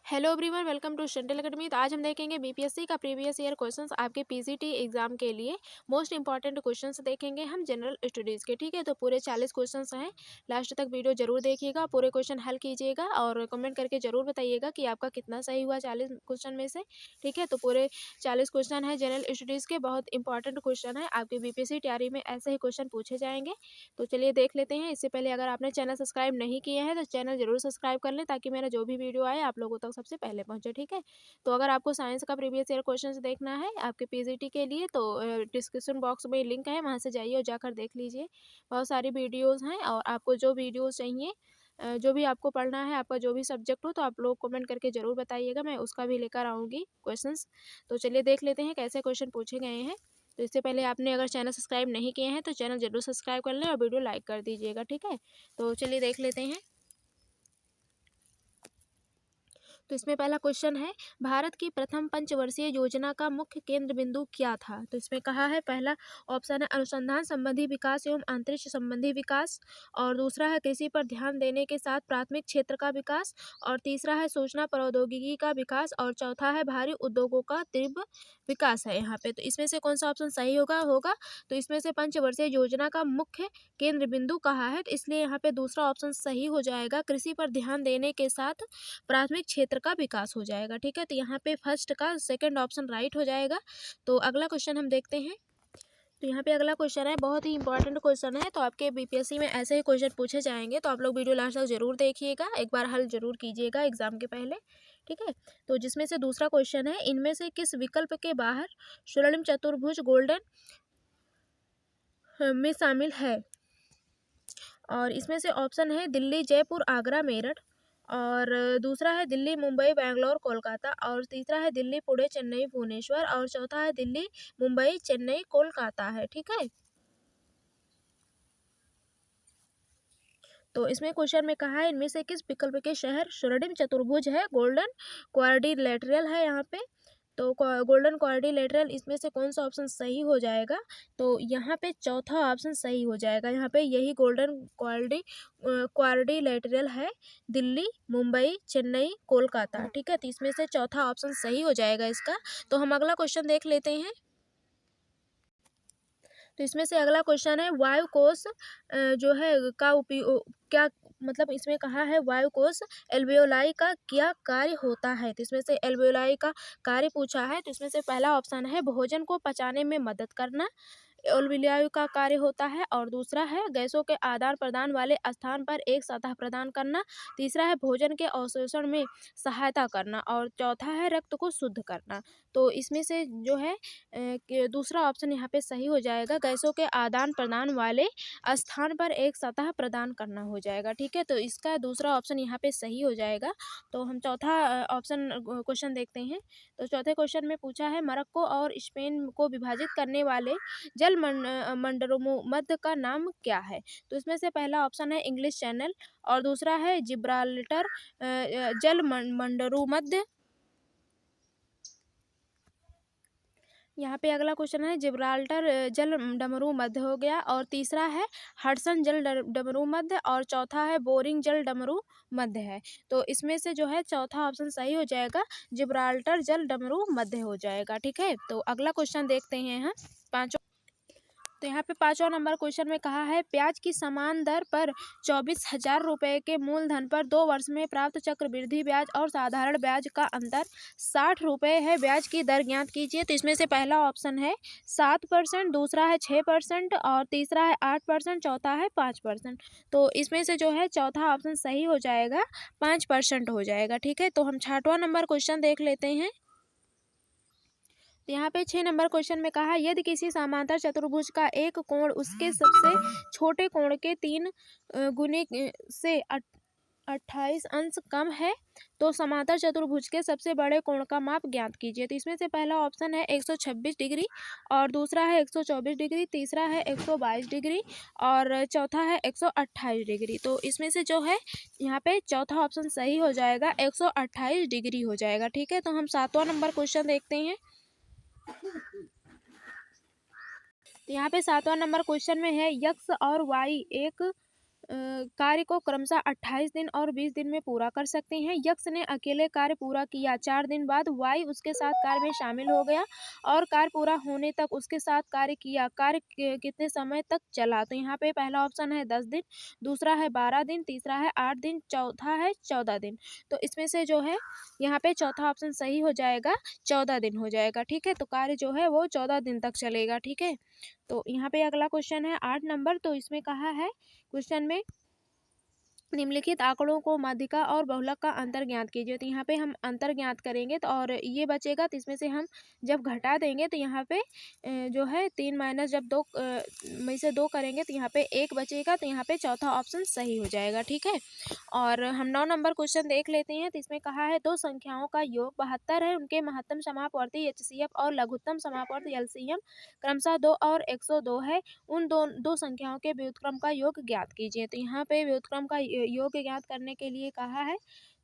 Hello everyone, welcome to स्टंडल academy. तो आज हम देखेंगे बीपीएससी का प्रीवियस ईयर क्वेश्चंस आपके पीजीटी एग्जाम के लिए मोस्ट इंपॉर्टेंट क्वेश्चंस देखेंगे हम जनरल स्टडीज़ के। ठीक है, तो पूरे 40 क्वेश्चंस हैं। लास्ट तक वीडियो जरूर देखिएगा, पूरे क्वेश्चन हल कीजिएगा और कमेंट करके जरूर बताइएगा कि आपका कितना सही हुआ 40 क्वेश्चन में से। ठीक है, तो पूरे 40 क्वेश्चन है जनरल स्टडीज़ के, बहुत इंपॉर्टेंट क्वेश्चन है। आपके बीपीएससी तैयारी में ऐसे ही क्वेश्चन पूछे जाएंगे। तो चलिए देख लेते हैं। इससे पहले अगर आपने चैनल सब्सक्राइब नहीं किया है तो चैनल जरूर सब्सक्राइब कर लें, ताकि मेरा जो भी वीडियो आए आप लोगों तक सबसे पहले पहुंचे। ठीक है, तो अगर आपको साइंस का प्रीवियस ईयर क्वेश्चन देखना है आपके पीजीटी के लिए, तो डिस्क्रिप्शन बॉक्स में लिंक है, वहां से जाइए और जाकर देख लीजिए। बहुत सारी वीडियोस हैं और आपको जो वीडियोस चाहिए, जो भी आपको पढ़ना है, आपका जो भी सब्जेक्ट हो, तो आप लोग कमेंट करके जरूर बताइएगा, मैं उसका भी लेकर आऊँगी क्वेश्चंस। तो चलिए देख लेते हैं कैसे क्वेश्चन पूछे गए हैं। तो इससे पहले आपने अगर चैनल सब्सक्राइब नहीं किए हैं तो चैनल जरूर सब्सक्राइब कर लें और वीडियो लाइक कर दीजिएगा। ठीक है, तो चलिए देख लेते हैं। तो इसमें पहला क्वेश्चन है, भारत की प्रथम पंचवर्षीय योजना का मुख्य केंद्र बिंदु क्या था? तो इसमें कहा है, पहला ऑप्शन है अनुसंधान संबंधी विकास एवं अंतरिक्ष संबंधी विकास, और दूसरा है कृषि पर ध्यान देने के साथ प्राथमिक क्षेत्र का विकास, और तीसरा है सूचना प्रौद्योगिकी का विकास, और चौथा है भारी उद्योगों का तीव्र विकास है यहाँ पे। तो इसमें से कौन सा ऑप्शन सही होगा? तो इसमें से पंचवर्षीय योजना का मुख्य केंद्र बिंदु कहा है, तो इसलिए यहाँ पे दूसरा ऑप्शन सही हो जाएगा, कृषि पर ध्यान देने के साथ प्राथमिक क्षेत्र का विकास हो जाएगा। ठीक है, तो यहाँ पे फर्स्ट का सेकंड ऑप्शन राइट हो जाएगा। तो अगला क्वेश्चन हम देखते हैं। तो यहाँ पे अगला क्वेश्चन है, बहुत ही इंपॉर्टेंट क्वेश्चन है। तो आपके बीपीएससी में ऐसे ही क्वेश्चन पूछे जाएंगे, तो आप लोग वीडियो लास्ट तक जरूर देखिएगा, एक बार हल जरूर कीजिएगा एग्जाम के पहले। ठीक है, तो जिसमें से दूसरा क्वेश्चन है, इनमें से किस विकल्प के बाहर स्वर्णिम चतुर्भुज गोल्डन में शामिल है? और इसमें से ऑप्शन है दिल्ली, जयपुर, आगरा, मेरठ, और दूसरा है दिल्ली, मुंबई, बैंगलोर, कोलकाता, और तीसरा है दिल्ली, पुणे, चेन्नई, भुवनेश्वर, और चौथा है दिल्ली, मुंबई, चेन्नई, कोलकाता है। ठीक है, तो इसमें क्वेश्चन में कहा है, इनमें से किस विकल्प के शहर स्वर्णिम चतुर्भुज है, गोल्डन क्वाड्रिलेटरल है यहाँ पे। तो गोल्डन क्वाड्रिलेटरल, इसमें से कौन सा ऑप्शन सही हो जाएगा? तो यहाँ पे चौथा ऑप्शन सही हो जाएगा। यहाँ पे यही गोल्डन क्वाड्रिलेटरल है, दिल्ली, मुंबई, चेन्नई, कोलकाता। ठीक है, तो इसमें से चौथा ऑप्शन सही हो जाएगा इसका। तो हम अगला क्वेश्चन देख लेते हैं। तो इसमें से अगला क्वेश्चन है, वायु कोश जो है का उपयोग क्या, मतलब इसमें कहा है वायु कोश एल्वियोलाई का क्या कार्य होता है? तो इसमें से एल्वियोलाई का कार्य पूछा है, तो इसमें से पहला ऑप्शन है भोजन को पचाने में मदद करना, एल्वियोलाई का कार्य होता है, और दूसरा है गैसों के आदान प्रदान वाले स्थान पर एक सतह प्रदान करना, तीसरा है भोजन के अवशोषण में सहायता करना, और चौथा है रक्त को शुद्ध करना। तो इसमें से जो है कि दूसरा ऑप्शन यहाँ पे सही हो जाएगा, गैसों के आदान प्रदान वाले स्थान पर एक सतह प्रदान करना हो जाएगा। ठीक है, तो इसका दूसरा ऑप्शन यहाँ पे सही हो जाएगा। तो हम चौथा ऑप्शन क्वेश्चन देखते हैं। तो चौथे क्वेश्चन में पूछा है, मोरक्को और स्पेन को विभाजित करने वाले जल मंडलों का नाम क्या है? तो इसमें से पहला ऑप्शन है इंग्लिश चैनल, और दूसरा है जिब्राल्टर जल मंडरू मध्य। यहाँ पे अगला क्वेश्चन है, जिब्राल्टर जल डमरू मध्य हो गया, और तीसरा है हडसन जल डमरू मध्य, और चौथा है बोरिंग जल डमरू मध्य है। तो इसमें से जो है चौथा ऑप्शन सही हो जाएगा, जिब्राल्टर जल डमरू मध्य हो जाएगा। ठीक है, तो अगला क्वेश्चन देखते हैं हम पाँचों। तो यहाँ पे 5वां नंबर क्वेश्चन में कहा है, ब्याज की समान दर पर 24,000 रुपये के मूलधन पर 2 वर्ष में प्राप्त चक्रवृद्धि ब्याज और साधारण ब्याज का अंतर 60 रुपये है, ब्याज की दर ज्ञात कीजिए। तो इसमें से पहला ऑप्शन है 7%, दूसरा है 6%, और तीसरा है 8%, चौथा है 5%। तो इसमें से जो है चौथा ऑप्शन सही हो जाएगा, 5% हो जाएगा। ठीक है, तो हम 6वां नंबर क्वेश्चन देख लेते हैं। तो यहाँ पे 6 नंबर क्वेश्चन में कहा, यदि किसी समांतर चतुर्भुज का एक कोण उसके सबसे छोटे कोण के 3 गुने से 28 अंश कम है, तो समांतर चतुर्भुज के सबसे बड़े कोण का माप ज्ञात कीजिए। तो इसमें से पहला ऑप्शन है 126 डिग्री, और दूसरा है 124 डिग्री, तीसरा है 122 डिग्री, और चौथा है 128 डिग्री। तो इसमें से जो है यहाँ पे चौथा ऑप्शन सही हो जाएगा, 128 डिग्री हो जाएगा। ठीक है, तो हम 7वां नंबर क्वेश्चन देखते हैं। तो यहाँ पे 7वां नंबर क्वेश्चन में है, यक्स और वाई एक कार्य को क्रमशः 28 दिन और 20 दिन में पूरा कर सकते हैं। यक्ष ने अकेले कार्य पूरा किया, 4 दिन बाद वाई उसके साथ कार्य में शामिल हो गया और कार्य पूरा होने तक उसके साथ कार्य किया। कार्य कितने समय तक चला? तो यहाँ पे पहला ऑप्शन है 10 दिन, दूसरा है 12 दिन, तीसरा है 8 दिन, चौथा है 14 दिन। तो इसमें से जो है यहाँ पे चौथा ऑप्शन सही हो जाएगा, 14 दिन हो जाएगा। ठीक है, तो कार्य जो है वो 14 दिन तक चलेगा। ठीक है, तो यहाँ पे अगला क्वेश्चन है 8 नंबर। तो इसमें कहा है क्वेश्चन में निम्नलिखित आंकड़ों को माध्यिका और बहुलक का अंतर ज्ञात कीजिए। तो यहाँ पे हम अंतर ज्ञात करेंगे तो और ये बचेगा, तो इसमें से हम जब घटा देंगे तो यहाँ पे जो है 3 माइनस जब 2 में से 2 करेंगे तो यहाँ पे 1 बचेगा, तो यहाँ पे चौथा ऑप्शन सही हो जाएगा। ठीक है, और हम 9 नंबर क्वेश्चन देख लेते हैं। तो इसमें कहा है दो संख्याओं का योग 72 है, उनके महत्तम समापवर्ती एचसीएफ और लघुत्तम समापवर्ती एलसीएम क्रमशः 2 और 102 है। उन दो संख्याओं के व्युत्क्रम का योग ज्ञात कीजिए। तो यहाँ पे व्युत्क्रम का योग ज्ञात करने के लिए कहा है,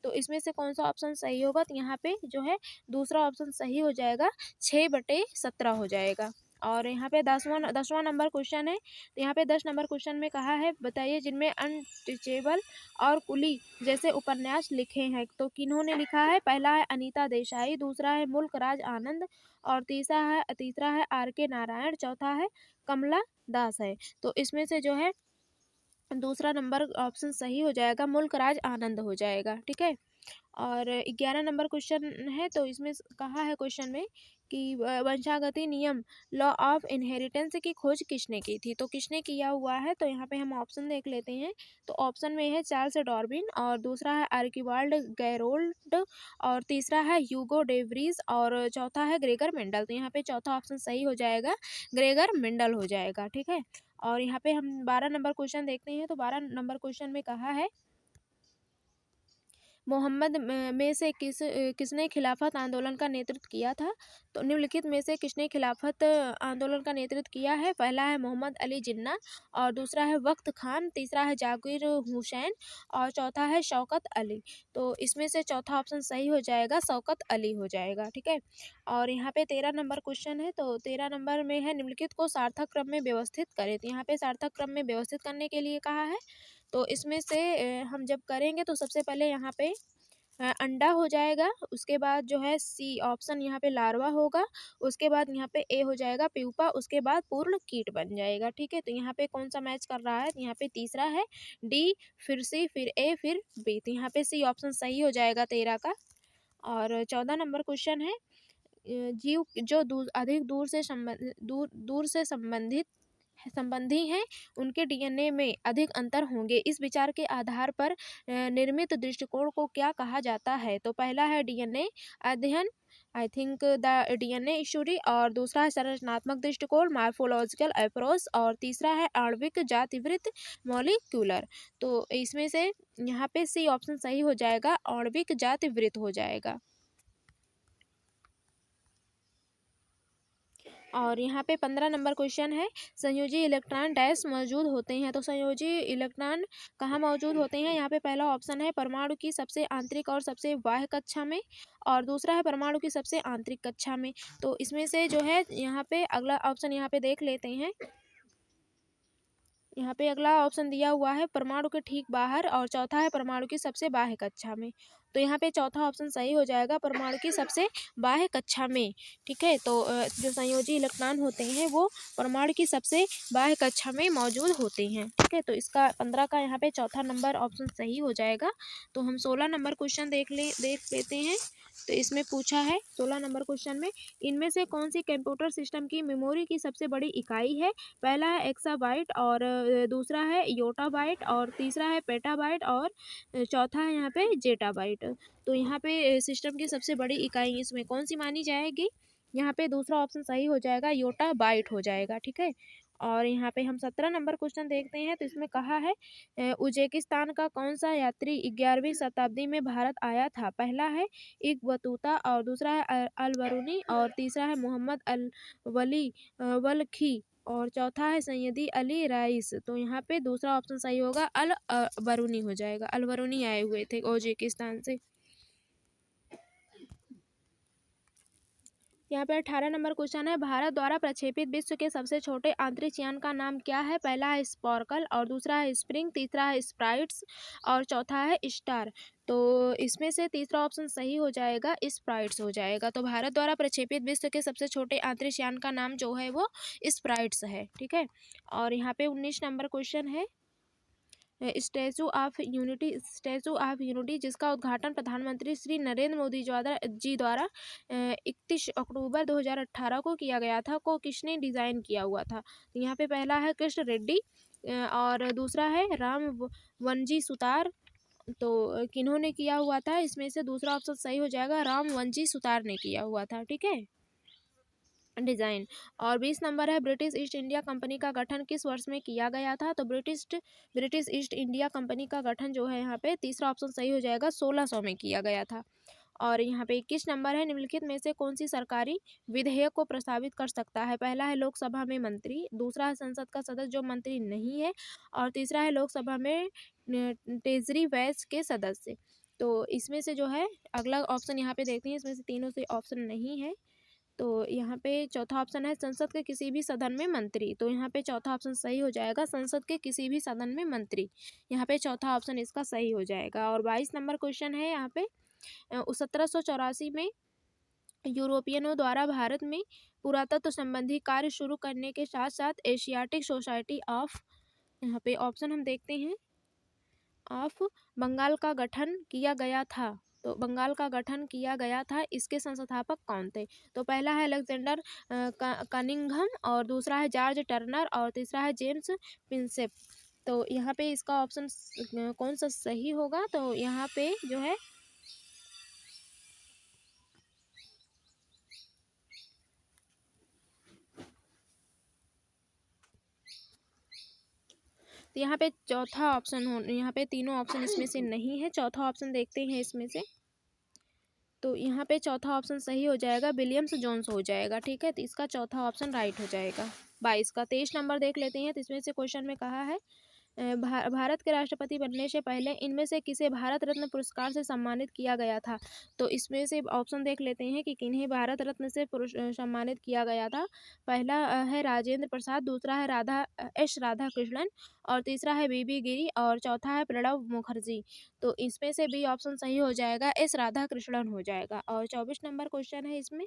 तो इसमें से कौन सा ऑप्शन सही होगा? तो यहाँ पे जो है दूसरा ऑप्शन सही हो जाएगा, 6/17 हो जाएगा। और यहाँ पे 10वां नंबर क्वेश्चन है। तो यहाँ पे 10 नंबर क्वेश्चन में कहा है बताइए जिनमें अनटचेबल और कुली जैसे उपन्यास लिखे हैं। तो किन्होंने लिखा है? पहला है अनीता देसाई, दूसरा है मुल्क राज आनंद और तीसरा है आर.के. नारायण, चौथा है कमला दास है। तो इसमें से जो है दूसरा नंबर ऑप्शन सही हो जाएगा, मुल्क राज आनंद हो जाएगा। ठीक है, और 11 नंबर क्वेश्चन है। तो इसमें कहा है क्वेश्चन में कि वंशागति नियम लॉ ऑफ इनहेरिटेंस की खोज किसने की थी? तो किसने किया हुआ है? तो यहाँ पे हम ऑप्शन देख लेते हैं। तो ऑप्शन में है चार्ल्स डार्विन और दूसरा है आर्किबाल्ड गैरोल्ड और तीसरा है ह्यूगो डेवरीज और चौथा है ग्रेगर मेंडल। तो यहाँ पे चौथा ऑप्शन सही हो जाएगा, ग्रेगर मेंडल हो जाएगा। ठीक है, और यहाँ पे हम 12 नंबर क्वेश्चन देखते हैं। तो 12 नंबर क्वेश्चन में कहा है मोहम्मद में से किसने खिलाफत आंदोलन का नेतृत्व किया था? तो निम्नलिखित में से किसने खिलाफत आंदोलन का नेतृत्व किया है? पहला है मोहम्मद अली जिन्ना और दूसरा है वक्त खान, तीसरा है जाकिर हुसैन और चौथा है शौकत अली। तो इसमें से चौथा ऑप्शन सही हो जाएगा, शौकत अली हो जाएगा। ठीक है, और यहाँ पे 13 नंबर क्वेश्चन है। तो 13 नंबर में है निम्नलिखित को सार्थक क्रम में व्यवस्थित करें। तो यहाँ पे सार्थक क्रम में व्यवस्थित करने के लिए कहा है। तो इसमें से हम जब करेंगे तो सबसे पहले यहाँ पे अंडा हो जाएगा, उसके बाद जो है सी ऑप्शन यहाँ पे लार्वा होगा, उसके बाद यहाँ पे ए हो जाएगा प्यूपा, उसके बाद पूर्ण कीट बन जाएगा। ठीक है, तो यहाँ पे कौन सा मैच कर रहा है? तो यहाँ पे तीसरा है डी, फिर सी, फिर ए, फिर बी। तो यहाँ पे सी ऑप्शन सही हो जाएगा 13 का। और 14 नंबर क्वेश्चन है जीव जो अधिक दूर से संबंधी हैं उनके डीएनए में अधिक अंतर होंगे, इस विचार के आधार पर निर्मित दृष्टिकोण को क्या कहा जाता है? तो पहला है डीएनए अध्ययन, I think the DNA study और दूसरा है संरचनात्मक दृष्टिकोण मार्फोलॉजिकल अप्रोच और तीसरा है आणविक जातिवृत्त मॉलिक्यूलर। तो इसमें से यहाँ पे सी ऑप्शन सही हो जाएगा, आणविक जातिवृत्त हो जाएगा। और यहाँ पे 15 नंबर क्वेश्चन है संयोजी इलेक्ट्रॉन डैश मौजूद होते हैं। तो संयोजी इलेक्ट्रॉन कहाँ मौजूद होते हैं? यहाँ पे पहला ऑप्शन है परमाणु की सबसे आंतरिक और सबसे बाह्य कक्षा में और दूसरा है परमाणु की सबसे आंतरिक कक्षा में। तो इसमें से जो है यहाँ पे अगला ऑप्शन यहाँ पे देख लेते हैं। यहाँ पे अगला ऑप्शन दिया हुआ है परमाणु के ठीक बाहर और चौथा है परमाणु की सबसे बाह्य कक्षा में। तो यहाँ पे चौथा ऑप्शन सही हो जाएगा, परमाणु की सबसे बाह्य कक्षा में। ठीक है, तो जो संयोजी इलेक्ट्रॉन होते हैं वो परमाणु की सबसे बाह्य कक्षा में मौजूद होते हैं। ठीक है, तो इसका 15 का यहाँ पे चौथा नंबर ऑप्शन सही हो जाएगा। तो हम 16 नंबर क्वेश्चन देख लेते हैं। तो इसमें पूछा है 16 नंबर क्वेश्चन में इनमें से कौन सी कंप्यूटर सिस्टम की मेमोरी की सबसे बड़ी इकाई है? पहला है एक्साबाइट और दूसरा है योटाबाइट और तीसरा है पेटाबाइट और चौथा है यहाँ पे जेटाबाइट। तो यहाँ पे सिस्टम की सबसे बड़ी इकाई इसमें कौन सी मानी जाएगी? यहाँ पे दूसरा ऑप्शन सही हो जाएगा, योटाबाइट हो जाएगा। ठीक है, और यहाँ पे हम 17 नंबर क्वेश्चन देखते हैं। तो इसमें कहा है उज्बेकिस्तान का कौन सा यात्री 11वीं शताब्दी में भारत आया था? पहला है इब्न बतूता और दूसरा है अल बरूनी और तीसरा है मोहम्मद अल वली वलखी और चौथा है सैयदी अली राइस। तो यहाँ पे दूसरा ऑप्शन सही होगा, अल बरूनी हो जाएगा। अल बरूनी आए हुए थे उज्बेकिस्तान से। यहाँ पे 18 नंबर क्वेश्चन है, भारत द्वारा प्रक्षेपित विश्व के सबसे छोटे अंतरिक्ष यान का नाम क्या है? पहला है स्पार्कल और दूसरा है स्प्रिंग, तीसरा है स्प्राइट्स और चौथा है स्टार। तो इसमें से तीसरा ऑप्शन सही हो जाएगा, स्प्राइट्स हो जाएगा। तो भारत द्वारा प्रक्षेपित विश्व के सबसे छोटे अंतरिक्ष यान का नाम जो है वो स्प्राइट्स है। ठीक है। और यहाँ पे 19 नंबर क्वेश्चन है, स्टैचू ऑफ यूनिटी जिसका उद्घाटन प्रधानमंत्री श्री नरेंद्र मोदी द्वारा 31 अक्टूबर 2018 को किया गया था, को किसने डिज़ाइन किया हुआ था? तो यहाँ पे पहला है कृष्ण रेड्डी और दूसरा है राम वंजी सुतार। तो किन्होंने किया हुआ था? इसमें से दूसरा ऑप्शन सही हो जाएगा, राम वंजी सुतार ने किया हुआ था। ठीक है, डिज़ाइन। और 20 नंबर है, ब्रिटिश ईस्ट इंडिया कंपनी का गठन किस वर्ष में किया गया था? तो ब्रिटिश ईस्ट इंडिया कंपनी का गठन जो है यहाँ पे तीसरा ऑप्शन सही हो जाएगा, 1600 में किया गया था। और यहाँ पे 21 नंबर है, निम्नलिखित में से कौन सी सरकारी विधेयक को प्रस्तावित कर सकता है? पहला है लोकसभा में मंत्री, दूसरा है संसद का सदस्य जो मंत्री नहीं है, और तीसरा है लोकसभा में ट्रेजरी वैस के सदस्य। तो इसमें से जो है अगला ऑप्शन यहाँ पे देखते हैं, इसमें से तीनों से ऑप्शन नहीं है। तो यहाँ पे चौथा ऑप्शन है संसद के किसी भी सदन में मंत्री। तो यहाँ पे चौथा ऑप्शन सही हो जाएगा, संसद के किसी भी सदन में मंत्री। यहाँ पे चौथा ऑप्शन इसका सही हो जाएगा। और 22 नंबर क्वेश्चन है यहाँ पे, 1784 में यूरोपियनों द्वारा भारत में पुरातत्व संबंधी कार्य शुरू करने के साथ साथ एशियाटिक सोसाइटी ऑफ, यहाँ पे ऑप्शन हम देखते हैं, ऑफ बंगाल का गठन किया गया था। तो बंगाल का गठन किया गया था, इसके संस्थापक कौन थे? तो पहला है अलेक्जेंडर कनिंघम और दूसरा है जॉर्ज टर्नर और तीसरा है जेम्स प्रिंसेप। तो यहाँ पे इसका ऑप्शन कौन सा सही होगा? तो यहाँ पे जो है तो यहाँ पे चौथा ऑप्शन हो, यहाँ पे तीनों ऑप्शन इसमें से नहीं है, चौथा ऑप्शन देखते हैं इसमें से। तो यहाँ पे चौथा ऑप्शन सही हो जाएगा, विलियम्स जोन्स हो जाएगा। ठीक है, तो इसका चौथा ऑप्शन राइट हो जाएगा। 22 का 23 नंबर देख लेते हैं। तो इसमें से क्वेश्चन में कहा है, भारत के राष्ट्रपति बनने से पहले इनमें से किसे भारत रत्न पुरस्कार से सम्मानित किया गया था? तो इसमें से ऑप्शन देख लेते हैं कि किन्हें भारत रत्न से सम्मानित किया गया था। पहला है राजेंद्र प्रसाद, दूसरा है राधा कृष्णन और तीसरा है बीबी गिरी और चौथा है प्रणब मुखर्जी। तो इसमें से बी ऑप्शन सही हो जाएगा, एस राधा कृष्णन हो जाएगा। और 24 नंबर क्वेश्चन है इसमें,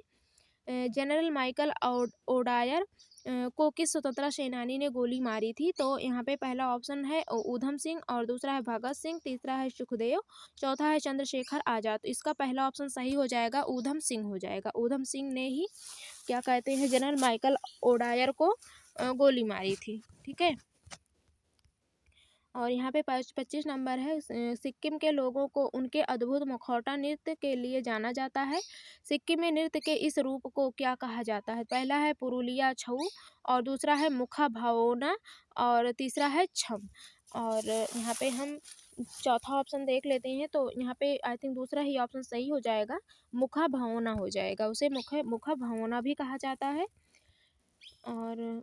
जनरल माइकल ओडायर को किस स्वतंत्रता सेनानी ने गोली मारी थी? तो यहाँ पे पहला ऑप्शन है ऊधम सिंह और दूसरा है भगत सिंह, तीसरा है सुखदेव, चौथा है चंद्रशेखर आजाद। तो इसका पहला ऑप्शन सही हो जाएगा, ऊधम सिंह हो जाएगा। ऊधम सिंह ने ही क्या कहते हैं, जनरल माइकल ओडायर को गोली मारी थी। ठीक है। और यहाँ पे 25 नंबर है, सिक्किम के लोगों को उनके अद्भुत मुखौटा नृत्य के लिए जाना जाता है। सिक्किम में नृत्य के इस रूप को क्या कहा जाता है? पहला है पुरुलिया छऊ और दूसरा है मुखा भावना और तीसरा है छम। और यहाँ पे हम चौथा ऑप्शन देख लेते हैं। तो यहाँ पे आई थिंक दूसरा ही ऑप्शन सही हो जाएगा, मुखा भावना हो जाएगा। उसे मुखा भावना भी कहा जाता है। और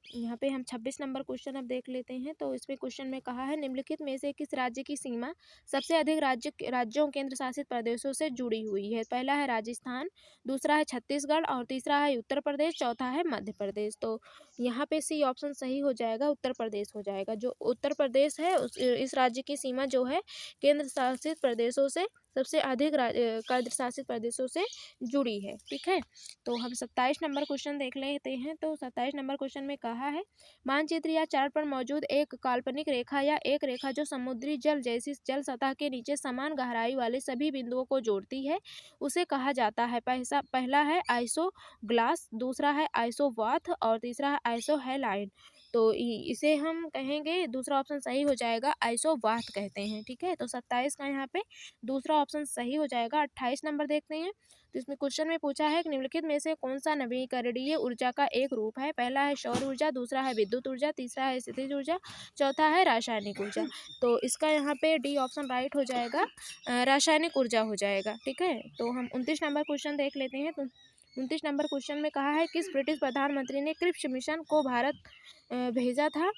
यहाँ पे हम 26 नंबर क्वेश्चन अब देख लेते हैं। तो इसमें क्वेश्चन में कहा है, निम्नलिखित में से किस राज्य की सीमा सबसे अधिक राज्यों केंद्र शासित प्रदेशों से जुड़ी हुई है? पहला है राजस्थान, दूसरा है छत्तीसगढ़ और तीसरा है उत्तर प्रदेश, चौथा है मध्य प्रदेश। तो यहाँ पे सी ऑप्शन सही हो जाएगा, उत्तर प्रदेश हो जाएगा। जो उत्तर प्रदेश है इस राज्य की सीमा जो है केंद्र शासित प्रदेशों से सबसे अधिक केंद्र शासित प्रदेशों से जुड़ी है। ठीक है। तो हम 27 नंबर क्वेश्चन देख लेते हैं। तो 27 नंबर क्वेश्चन में कहा है, मानचित्र या चार्ट पर मौजूद एक काल्पनिक रेखा या एक रेखा जो समुद्री जल जैसी जल सतह के नीचे समान गहराई वाले सभी बिंदुओं को जोड़ती है, उसे कहा जाता है। पहला है आइसोग्लास, दूसरा है आइसोवाथ और तीसरा है आइसोहेलाइन। तो इसे हम कहेंगे, दूसरा ऑप्शन सही हो जाएगा, आइसोवाथ कहते हैं। ठीक है। तो 27 का यहाँ पे दूसरा ऑप्शन सही हो जाएगा। 28 नंबर देखते हैं। तो इसमें क्वेश्चन में पूछा है कि निम्नलिखित में से कौन सा नवीकरणीय ऊर्जा का एक रूप है? पहला है सौर ऊर्जा, दूसरा है विद्युत ऊर्जा, तीसरा है स्थितिज ऊर्जा, चौथा है रासायनिक ऊर्जा। तो इसका यहाँ पे डी ऑप्शन राइट हो जाएगा, रासायनिक ऊर्जा हो जाएगा। ठीक है। तो हम 29 नंबर क्वेश्चन देख लेते हैं। तो 29 नंबर क्वेश्चन में कहा है, किस ब्रिटिश प्रधानमंत्री ने क्रिप्स मिशन को भारत भेजा था?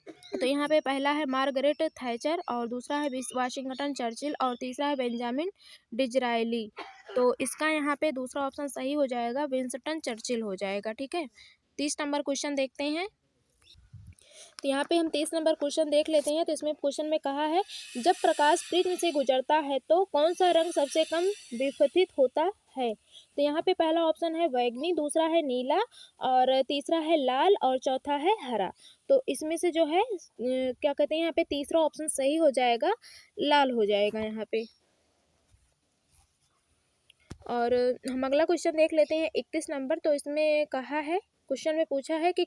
तो यहाँ पे पहला है मार्गरेट थैचर और दूसरा है वाशिंगटन चर्चिल और तीसरा है बेंजामिन डिजरायली। तो इसका यहाँ पे दूसरा ऑप्शन सही हो जाएगा, विंस्टन चर्चिल हो जाएगा। ठीक है, 30 नंबर क्वेश्चन देखते हैं। तो यहाँ पे हम 30 नंबर क्वेश्चन देख लेते हैं। तो इसमें क्वेश्चन में कहा है, जब प्रकाश प्रिज्म से गुजरता है तो कौन सा रंग सबसे कम विफथित होता है। तो यहाँ पे पहला ऑप्शन है बैंगनी, दूसरा है नीला, और तीसरा है लाल, और चौथा है हरा। तो इसमें से जो है क्या कहते हैं, यहाँ पे तीसरा ऑप्शन सही हो जाएगा, लाल हो जाएगा यहाँ पे। और हम अगला क्वेश्चन देख लेते हैं 31 नंबर। तो इसमें कहा है, क्वेश्चन में पूछा है कि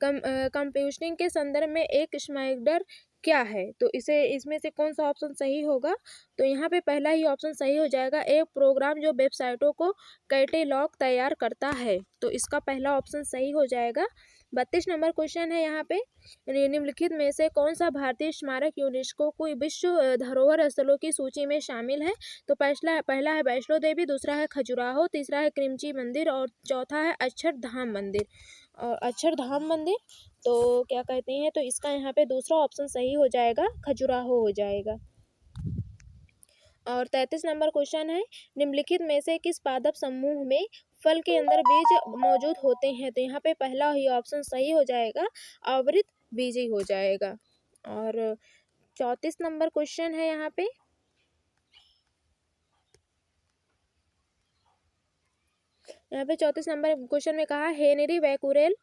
कंप्यूटिंग के संदर्भ में एक स्माइडर क्या है। तो इसे इसमें से कौन सा ऑप्शन सही होगा। तो यहाँ पे पहला ही ऑप्शन सही हो जाएगा, एक प्रोग्राम जो वेबसाइटों को कैटेलॉग तैयार करता है। तो इसका पहला ऑप्शन सही हो जाएगा। 32 नंबर क्वेश्चन है यहाँ पे, निम्नलिखित में से कौन सा भारतीय स्मारक यूनेस्को को विश्व धरोहर स्थलों की सूची में शामिल है। तो पहला है वैष्णो देवी, दूसरा है खजुराहो, तीसरा है क्रिमची मंदिर, और चौथा है अक्षरधाम मंदिर। और अक्षरधाम मंदिर, तो क्या कहते हैं, तो इसका यहाँ पे दूसरा ऑप्शन सही हो जाएगा, खजुराहो हो जाएगा। और 33 नंबर क्वेश्चन है, निम्नलिखित में से किस पादप समूह में फल के अंदर बीज मौजूद होते हैं। तो यहाँ पे पहला ही ऑप्शन सही हो जाएगा, आवृत बीजी हो जाएगा। और 34 नंबर क्वेश्चन है यहाँ पे, यहाँ पे 34 नंबर क्वेश्चन में कहा, हेनरी बैकुरेल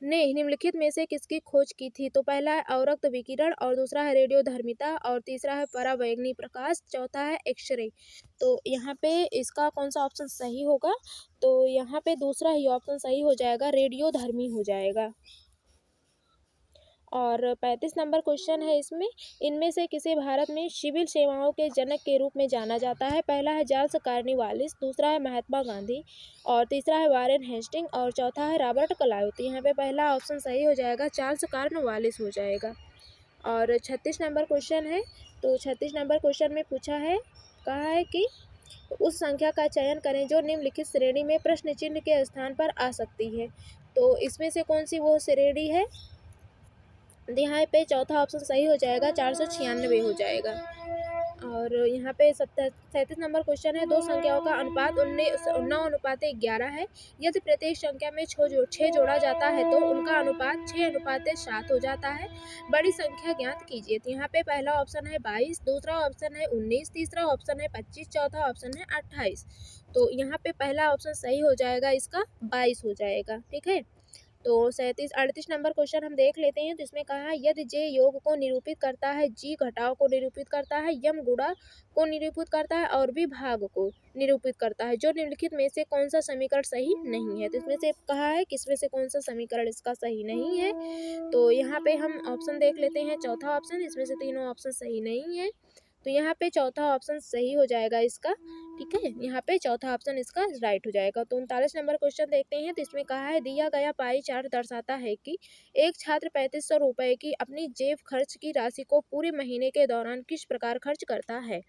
ने निम्नलिखित में से किसकी खोज की थी। तो पहला है अवरक्त विकिरण, और दूसरा है रेडियोधर्मिता, और तीसरा है पराबैंगनी प्रकाश, चौथा है एक्सरे। तो यहाँ पे इसका कौन सा ऑप्शन सही होगा। तो यहाँ पे दूसरा ही ऑप्शन सही हो जाएगा, रेडियोधर्मी हो जाएगा। और 35 नंबर क्वेश्चन है इसमें, इनमें से किसे भारत में सिविल सेवाओं के जनक के रूप में जाना जाता है। पहला है चार्ल्स कार्नवालिस, दूसरा है महात्मा गांधी, और तीसरा है वारेन हेस्टिंग, और चौथा है रॉबर्ट क्लाइव। तो यहाँ पे पहला ऑप्शन सही हो जाएगा, चार्ल्स कार्नवालिस हो जाएगा। और 36 नंबर क्वेश्चन है। तो 36 नंबर क्वेश्चन में पूछा है, कहा है कि उस संख्या का चयन करें जो निम्नलिखित श्रेणी में प्रश्न चिन्ह के स्थान पर आ सकती है। तो इसमें से कौन सी वो श्रेणी है। यहाँ पे चौथा ऑप्शन सही हो जाएगा, 496 हो जाएगा। और यहाँ पे 37 नंबर क्वेश्चन है, दो संख्याओं का अनुपात 9:11 है। यदि प्रत्येक संख्या में 6 जोड़ा जाता है तो उनका अनुपात 6:7 हो जाता है। बड़ी संख्या ज्ञात कीजिए। तो यहाँ पे पहला ऑप्शन है 22, दूसरा ऑप्शन है 19, तीसरा ऑप्शन है 25, चौथा ऑप्शन है 28। तो यहाँ पे पहला ऑप्शन सही हो जाएगा, इसका 22 हो जाएगा। ठीक है, तो 38 नंबर क्वेश्चन हम देख लेते हैं। तो इसमें कहा है, यदि जे योग को निरूपित करता है, जी घटाव को निरूपित करता है, यम गुणा को निरूपित करता है, और भी भाग को निरूपित करता है, जो निम्नलिखित में से कौन सा समीकरण सही नहीं है। तो इसमें से कहा है किसमें से कौन सा समीकरण इसका सही नहीं है। तो यहाँ पे हम ऑप्शन देख लेते हैं, चौथा ऑप्शन, इसमें से तीनों ऑप्शन सही नहीं है। तो यहाँ पे चौथा ऑप्शन सही हो जाएगा इसका। ठीक है, यहाँ पे चौथा ऑप्शन इसका राइट हो जाएगा। तो 39 नंबर क्वेश्चन देखते हैं। तो इसमें कहा है, दिया गया पाई चार्ट दर्शाता है कि एक छात्र 3500 रुपये की अपनी जेब खर्च की राशि को पूरे महीने के दौरान किस प्रकार खर्च करता है।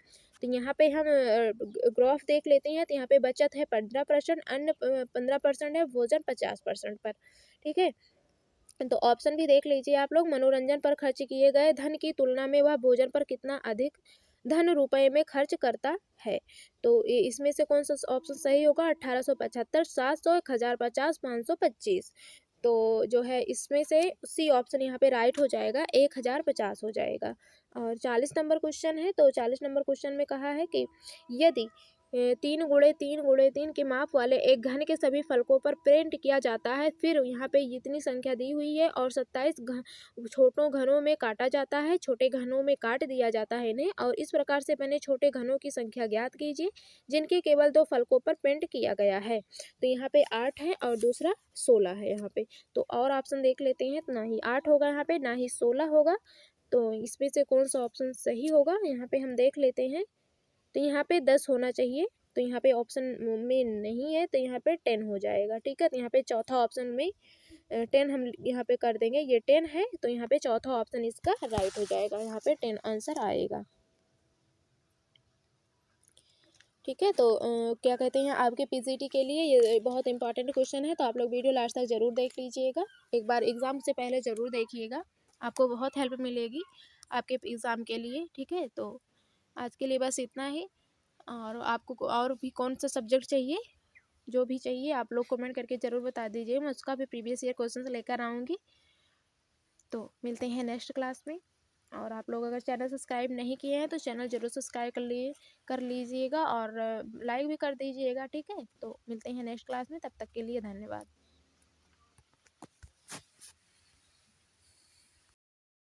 तो यहाँ पे हम ग्राफ देख लेते हैं। तो यहाँ पे बचत है 15%, अन्न 15% है, भोजन 50% पर। ठीक है, तो ऑप्शन भी देख लीजिए आप लोग, मनोरंजन पर खर्च किए गए धन की तुलना में वह भोजन पर कितना अधिक धन रुपए में खर्च करता है। तो इसमें से कौन सा ऑप्शन सही होगा, 1875, 700, 1050, 525। तो जो है इसमें से सी ऑप्शन यहाँ पे राइट हो जाएगा, 1050 हो जाएगा। और 40 नंबर क्वेश्चन है। तो 40 नंबर क्वेश्चन में कहा है कि यदि 3 × 3 × 3 के माप वाले एक घन के सभी फलकों पर प्रिंट किया जाता है, फिर यहाँ पे इतनी संख्या दी हुई है, और 27 छोटों घनों में काटा जाता है, छोटे घनों में काट दिया जाता है इन्हें, और इस प्रकार से बने छोटे घनों की संख्या ज्ञात कीजिए जिनके केवल 2 फलकों पर प्रिंट किया गया है। तो यहाँ पे 8 है, और दूसरा 16 है यहाँ पे। तो और ऑप्शन देख लेते हैं। तो ना ही 8 होगा यहाँ पे, ना ही 16 होगा। तो इसमें से कौन सा ऑप्शन सही होगा, यहाँ पे हम देख लेते हैं। तो यहाँ पे 10 होना चाहिए। तो यहाँ पे ऑप्शन में नहीं है, तो यहाँ पे 10 हो जाएगा। ठीक है, तो यहाँ पे चौथा ऑप्शन में 10 हम यहाँ पे कर देंगे, ये 10 है, तो यहाँ पे चौथा ऑप्शन इसका राइट हो जाएगा, यहाँ पे 10 आंसर आएगा। ठीक है, तो क्या कहते हैं, आपके पीजीटी के लिए ये बहुत इंपॉर्टेंट क्वेश्चन है। तो आप लोग वीडियो लास्ट तक ज़रूर देख लीजिएगा, एक बार एग्ज़ाम से पहले ज़रूर देखिएगा, आपको बहुत हेल्प मिलेगी आपके एग्ज़ाम के लिए। ठीक है, तो आज के लिए बस इतना ही। और आपको और भी कौन सा सब्जेक्ट चाहिए, जो भी चाहिए आप लोग कमेंट करके ज़रूर बता दीजिए, मैं उसका भी प्रीवियस ईयर क्वेश्चन लेकर आऊँगी। तो मिलते हैं नेक्स्ट क्लास में। और आप लोग अगर चैनल सब्सक्राइब नहीं किए हैं तो चैनल ज़रूर सब्सक्राइब कर लीजिएगा और लाइक भी कर दीजिएगा, ठीक है। तो मिलते हैं नेक्स्ट क्लास में, तब तक के लिए धन्यवाद।